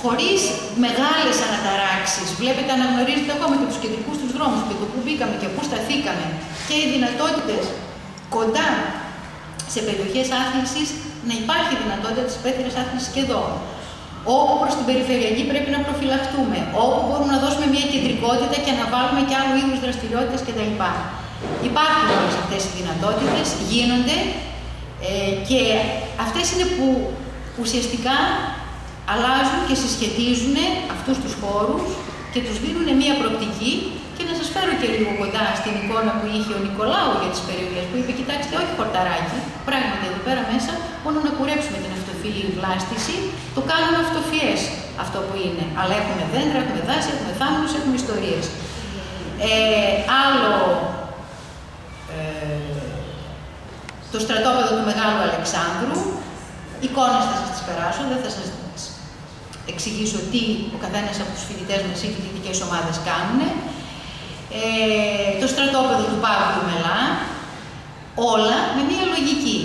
χωρίς μεγάλες αναταράξεις. Βλέπετε, αναγνωρίζετε ακόμα και τους κεντρικούς τους δρόμους και το που μπήκαμε και πού σταθήκαμε και οι δυνατότητες κοντά σε περιοχές άθλησης, να υπάρχει δυνατότητα της υπαίθριας άθλησης και εδώ. Όπου προς την περιφερειακή πρέπει να προφυλαχτούμε, όπου μπορούμε να δώσουμε μια κεντρικότητα και να βάλουμε και άλλου είδους δραστηριότητες κτλ. Υπάρχουν όλες αυτές οι δυνατότητες, γίνονται και αυτές είναι που ουσιαστικά αλλάζουν και συσχετίζουν αυτούς τους χώρους και τους δίνουν μια προοπτική. Και να σας φέρω και λίγο κοντά στην εικόνα που είχε ο Νικολάου για τις περιοχές, που είπε: κοιτάξτε, όχι χορταράκι, πράγματι εδώ πέρα μέσα, μόνο να κουρέψουμε την αυτοφυή βλάστηση, το κάνουμε αυτοφυές αυτό που είναι. Αλλά έχουμε δέντρα, έχουμε δάση, έχουμε θάμνους, έχουμε ιστορίες. Άλλο, το στρατόπεδο του Μεγάλου Αλεξάνδρου, εικόνες θα σας τις περάσω, δεν θα σας εξηγήσω τι ο καθένας από τους φοιτητές μας ή φοιτητικές ομάδες κάνουν. Το στρατόπεδο του Πάγου του Μελά, όλα με μια λογική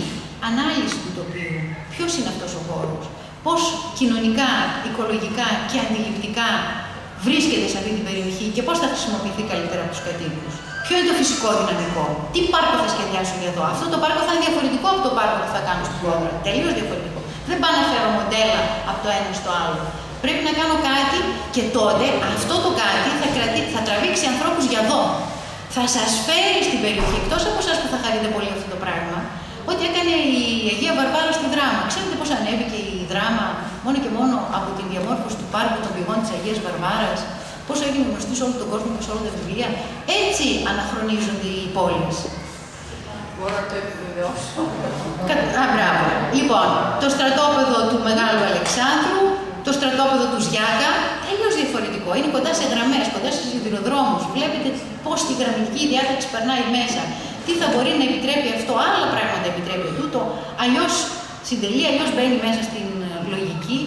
ανάλυση του τοπίου. Ποιος είναι αυτός ο χώρος, πώς κοινωνικά, οικολογικά και αντιληπτικά βρίσκεται σε αυτή την περιοχή και πώς θα χρησιμοποιηθεί καλύτερα από τους κατοίκους. Ποιο είναι το φυσικό δυναμικό, τι πάρκο θα σχεδιάσω για εδώ. Αυτό το πάρκο θα είναι διαφορετικό από το πάρκο που θα κάνω στην Κόβρα. Τελείως διαφορετικό. Δεν πάω να φέρω μοντέλα από το ένα στο άλλο. Πρέπει να κάνω κάτι και τότε αυτό το κάτι θα τραβήξει ανθρώπους για εδώ. Θα σας φέρει στην περιοχή, εκτός από εσάς που θα χαρείτε πολύ αυτό το πράγμα, ό,τι έκανε η Αγία Βαρβάρα στη Δράμα. Ξέρετε πώς ανέβηκε η Δράμα μόνο και μόνο από τη διαμόρφωση του πάρκου των πηγών της Αγίας Βαρβάρας, πώς έγινε γνωστή σε όλο τον κόσμο και σε όλα τα βιβλία. Έτσι αναχρονίζονται οι πόλεις. Μπορώ να το επιβεβαιώσω. Μπράβο. Λοιπόν, το στρατόπεδο του Μεγάλου Αλεξάνδρου, το στρατόπεδο του Ζιάκα, τελείως διαφορετικό. Είναι κοντά σε γραμμές, κοντά σε σιδηροδρόμους. Βλέπετε πώς τη γραμμική διάταξη περνάει μέσα. Τι θα μπορεί να επιτρέπει αυτό, άλλα πράγματα επιτρέπει τούτο. Αλλιώς συντελεί, αλλιώς μπαίνει μέσα στην λογική.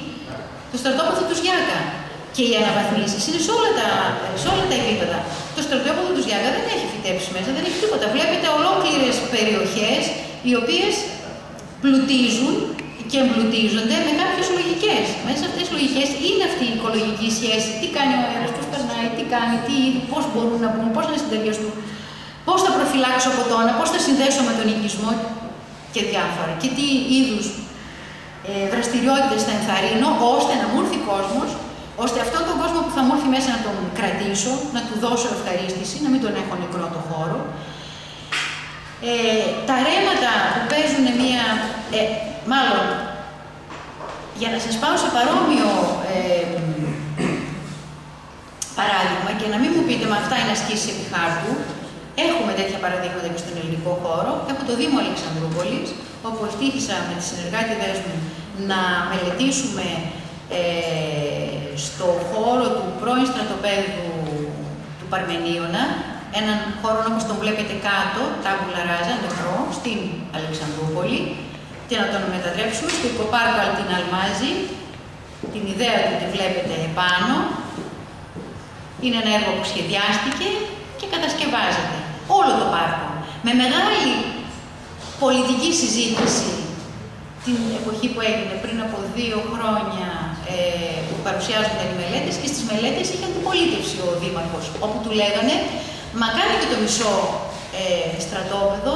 Το στρατόπεδο του Ζιάκα. Και οι αναβαθμίσεις είναι σε όλα τα επίπεδα. Το στρατόπεδο του Ζιάκα δεν έχει φυτέψει μέσα, δεν έχει τίποτα. Βλέπετε ολόκληρες περιοχές οι οποίες πλουτίζουν και εμπλουτίζονται με κάποιες λογικές. Μέσα σε αυτές τις λογικές είναι αυτή η οικολογική σχέση. Τι κάνει ο αέρας, πώς περνάει, τι κάνει, πώς μπορούν να μπουν, πώς να συντεριαστούν, πώς θα προφυλάξω από τόνα, πώς θα συνδέσω με τον οικισμό και διάφορα. Και τι είδους δραστηριότητες θα ενθαρρύνω ώστε να μου έρθει κόσμος, ώστε αυτόν τον κόσμο που θα μου έρθει μέσα να τον κρατήσω, να του δώσω ευχαρίστηση, να μην τον έχω νεκρό το χώρο. Τα ρέματα που παίζουν μάλλον, για να σας πάω σε παρόμοιο παράδειγμα και να μην μου πείτε «Μα αυτά είναι ασκήσεις επί χάρτου», έχουμε τέτοια παραδείγματα και στον ελληνικό χώρο. Έχω το Δήμο Αλεξανδρούπολης, όπου ευτύχησα με τη συνεργάτηδες μου να μελετήσουμε στο χώρο του πρώην στρατοπέδου του Παρμενίωνα, έναν χώρο όπως τον βλέπετε κάτω, τάμπουλα ράζα, νεκρό, στην Αλεξανδρούπολη, και να τον μετατρέψουμε στο οικοπάρκο Αλτίνα Αλμάζη. Την ιδέα του τη βλέπετε επάνω. Είναι ένα έργο που σχεδιάστηκε και κατασκευάζεται. Όλο το πάρκο. Με μεγάλη πολιτική συζήτηση την εποχή που έγινε πριν από 2 χρόνια που παρουσιάζονταν οι μελέτες, και στις μελέτες είχε αντιπολίτευση ο Δήμαρχος, όπου του λέγανε «Μα κάνει και το μισό στρατόπεδο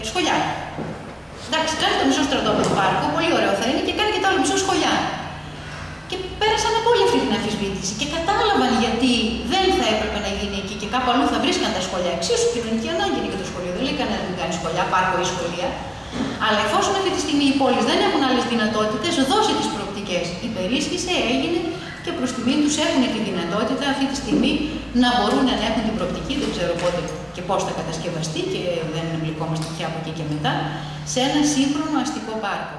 σχολιά». Εντάξει, κάνει το μισό στρατόπεδο πάρκο, πολύ ωραίο θα είναι, και κάνει και το άλλο μισό σχολιά. Και πέρασαν από όλη αυτή την αμφισβήτηση και κατάλαβαν γιατί δεν θα έπρεπε να γίνει εκεί και κάπου αλλού θα βρίσκαν τα σχολιά. Εξίσου κοινωνική ανάγκη είναι και το σχολείο. Δεν λέει κανένα να μην κάνει σχολιά, πάρκο ή σχολεία. Αλλά εφόσον αυτή τη στιγμή οι πόλεις δεν έχουν άλλες δυνατότητες, δώσε τις προοπτικές. Υπερίσχυσε, έγινε και προς τιμήν τους έχουν τη δυνατότητα αυτή τη στιγμή να μπορούν να έχουν την προοπτική, δεν ξέρω πότε και πώς θα κατασκευαστεί και δεν εμπλεκόμαστε πια από εκεί και μετά, σε ένα σύγχρονο αστικό πάρκο.